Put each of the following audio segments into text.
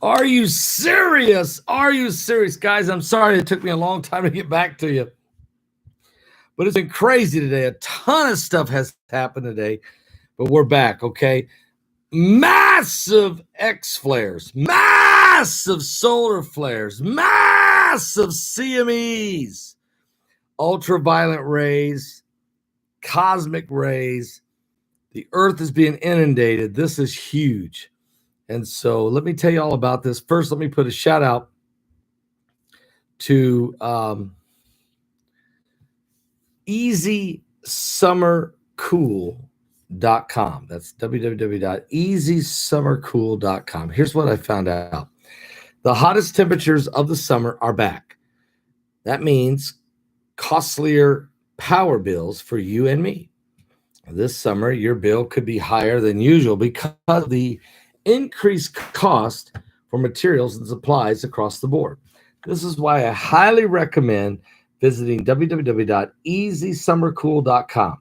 Are you serious? Are you serious? Guys, I'm sorry it took me a long time to get back to you. But it's been crazy today. A ton of stuff has happened today. But we're back, okay? Massive X flares, massive solar flares, massive CMEs, ultraviolet rays, cosmic rays. The earth is being inundated. This is huge. And so let me tell you all about this. First, let me put a shout out to easysummercool.com. That's www.easysummercool.com. Here's what I found out. The hottest temperatures of the summer are back. That means costlier power bills for you and me. This summer, your bill could be higher than usual because of the increased cost for materials and supplies across the board. This is why I highly recommend visiting www.easysummercool.com.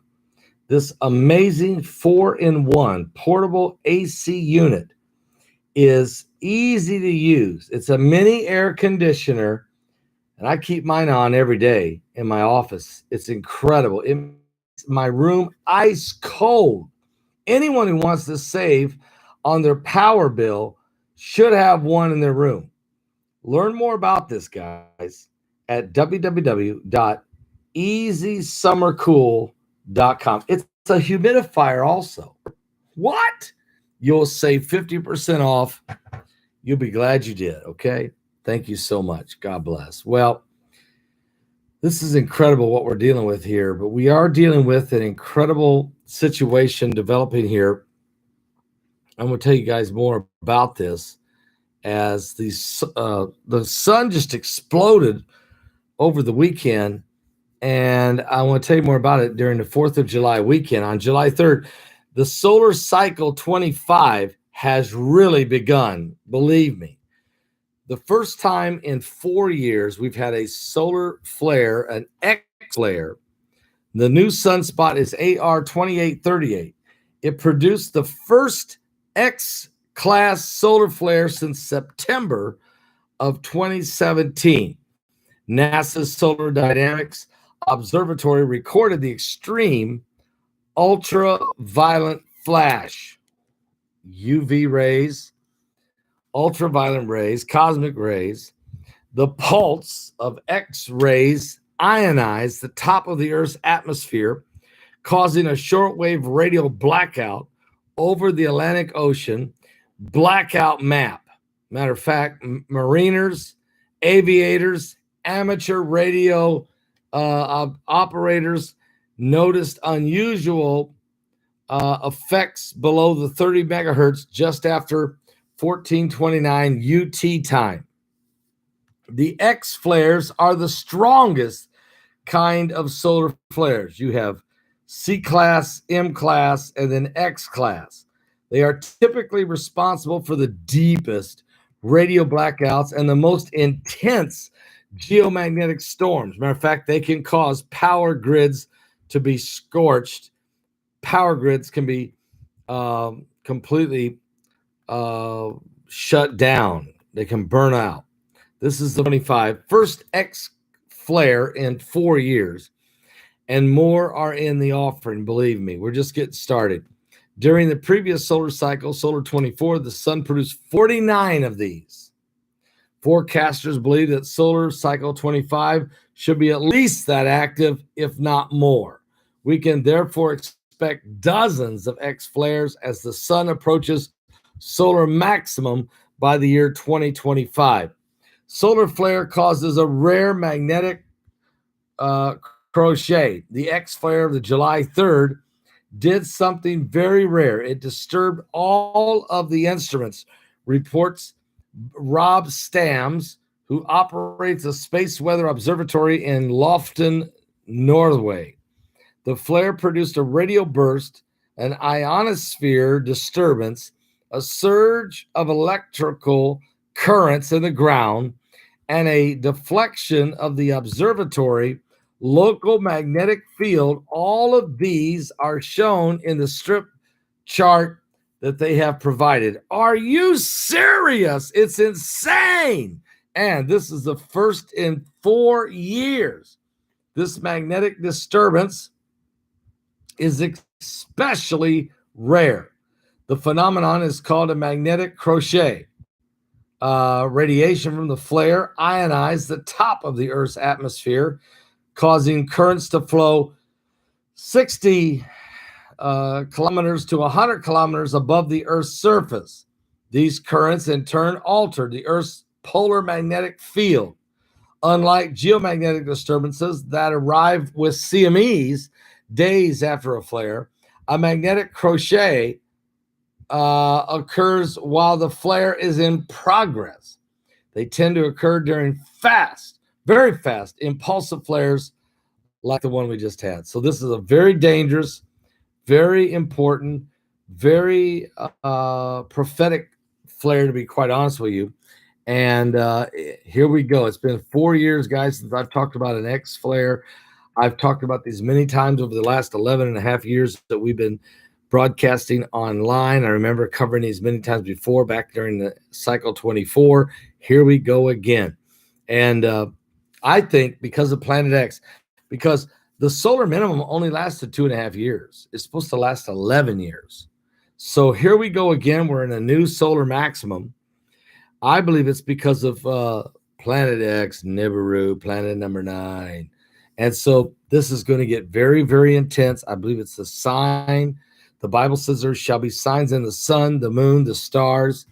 This amazing 4-in-1 portable AC unit is easy to use. It's a mini air conditioner, and I keep mine on every day in my office. It's incredible. It makes my room ice cold. Anyone who wants to save on their power bill should have one in their room. Learn more about this, guys, at www.easysummercool.com. It's a humidifier also. What? You'll save 50% off. You'll be glad you did, okay? Thank you so much. God bless. Well, this is incredible what we're dealing with here, but we are dealing with an incredible situation developing here. I'm going to tell you guys more about this as the sun just exploded over the weekend, and I want to tell you more about it during the 4th of July weekend. On July 3rd, the solar cycle 25 has really begun, believe me. The first time in 4 years we've had a solar flare, an X flare. The new sunspot is AR 2838. It produced the first X-class solar flare since September of 2017. NASA's Solar Dynamics Observatory recorded the extreme ultraviolet flash, UV rays, ultraviolet rays, cosmic rays. The pulse of X-rays ionized the top of the Earth's atmosphere, causing a shortwave radio blackout over the Atlantic Ocean. Blackout map. Matter of fact, mariners, aviators, amateur radio operators noticed unusual effects below the 30 megahertz just after 1429 UT time. The X flares are the strongest kind of solar flares. You have C class, M class, and then X class. They are typically responsible for the deepest radio blackouts and the most intense geomagnetic storms. Matter of fact, they can cause power grids to be scorched. Power grids can be completely shut down. They can burn out. This is the 25 first X flare in 4 years, and more are in the offering. Believe me, we're just getting started. During the previous solar cycle, solar 24, the sun produced 49 of these. Forecasters believe that solar cycle 25 should be at least that active, if not more. We can therefore expect dozens of X flares as the sun approaches solar maximum by the year 2025. Solar flare causes a rare magnetic crochet. The X flare of the July 3rd did something very rare. It disturbed all of the instruments, reports Rob Stams, who operates a space weather observatory in Lofton, Norway. The flare produced a radio burst, an ionosphere disturbance, a surge of electrical currents in the ground, and a deflection of the observatory local magnetic field. All of these are shown in the strip chart that they have provided. Are you serious? It's insane. And this is the first in 4 years. This magnetic disturbance is especially rare. The phenomenon is called a magnetic crochet. Radiation from the flare ionized the top of the Earth's atmosphere, causing currents to flow 60 kilometers to 100 kilometers above the Earth's surface. These currents in turn alter the Earth's polar magnetic field. Unlike geomagnetic disturbances that arrive with CMEs days after a flare, a magnetic crochet occurs while the flare is in progress. They tend to occur during fast, very fast, impulsive flares like the one we just had. So this is a very dangerous, very important, very prophetic flare, to be quite honest with you. And here we go. It's been 4 years, guys, since I've talked about an X flare. I've talked about these many times over the last 11 and a half years that we've been broadcasting online. I remember covering these many times before, back during the cycle 24. Here we go again. And I think because of Planet X, because the solar minimum only lasted 2.5 years. It's supposed to last 11 years. So here we go again. We're in a new solar maximum. I believe it's because of Planet X, Nibiru, planet number 9. And so this is going to get very, very intense. I believe it's a sign. The Bible says there shall be signs in the sun, the moon, the stars,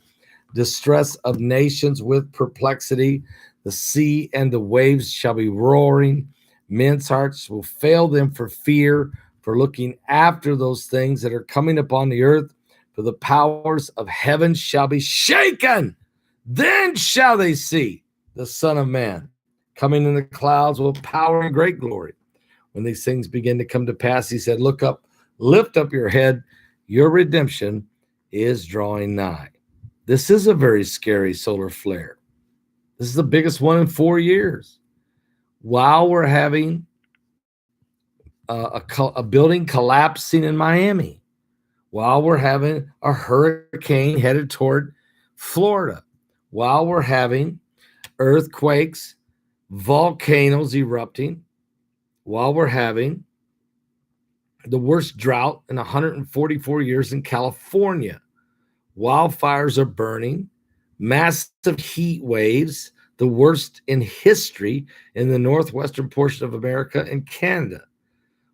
distress of nations with perplexity. The sea and the waves shall be roaring. Men's hearts will fail them for fear, for looking after those things that are coming upon the earth. For the powers of heaven shall be shaken. Then shall they see the Son of Man coming in the clouds with power and great glory. When these things begin to come to pass, he said, look up, lift up your head. Your redemption is drawing nigh. This is a very scary solar flare. This is the biggest one in 4 years. While we're having a building collapsing in Miami, while we're having a hurricane headed toward Florida, while we're having earthquakes, volcanoes erupting, while we're having the worst drought in 144 years in California, wildfires are burning, massive heat waves, the worst in history in the northwestern portion of America and Canada,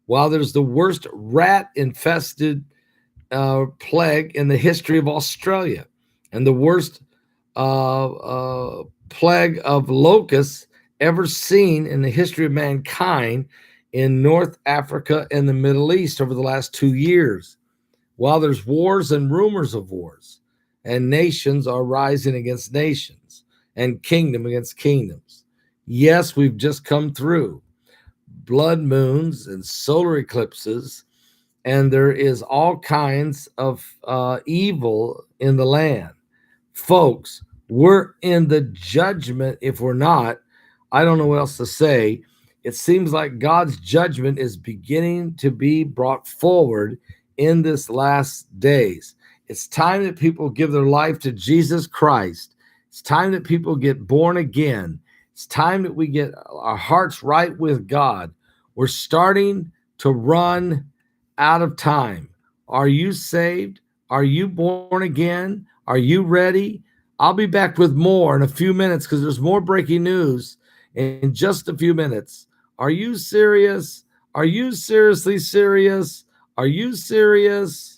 while there's the worst rat-infested plague in the history of Australia, and the worst plague of locusts ever seen in the history of mankind in North Africa and the Middle East over the last 2 years, while there's wars and rumors of wars, and nations are rising against nations and kingdom against kingdoms. Yes, we've just come through blood moons and solar eclipses, and there is all kinds of evil in the land. Folks, we're in the judgment. If we're not, I don't know what else to say. It seems like God's judgment is beginning to be brought forward in this last days. It's time that people give their life to Jesus Christ. It's time that people get born again. It's time that we get our hearts right with God. We're starting to run out of time. Are you saved? Are you born again? Are you ready? I'll be back with more in a few minutes because there's more breaking news in just a few minutes. Are you serious? Are you seriously serious? Are you serious?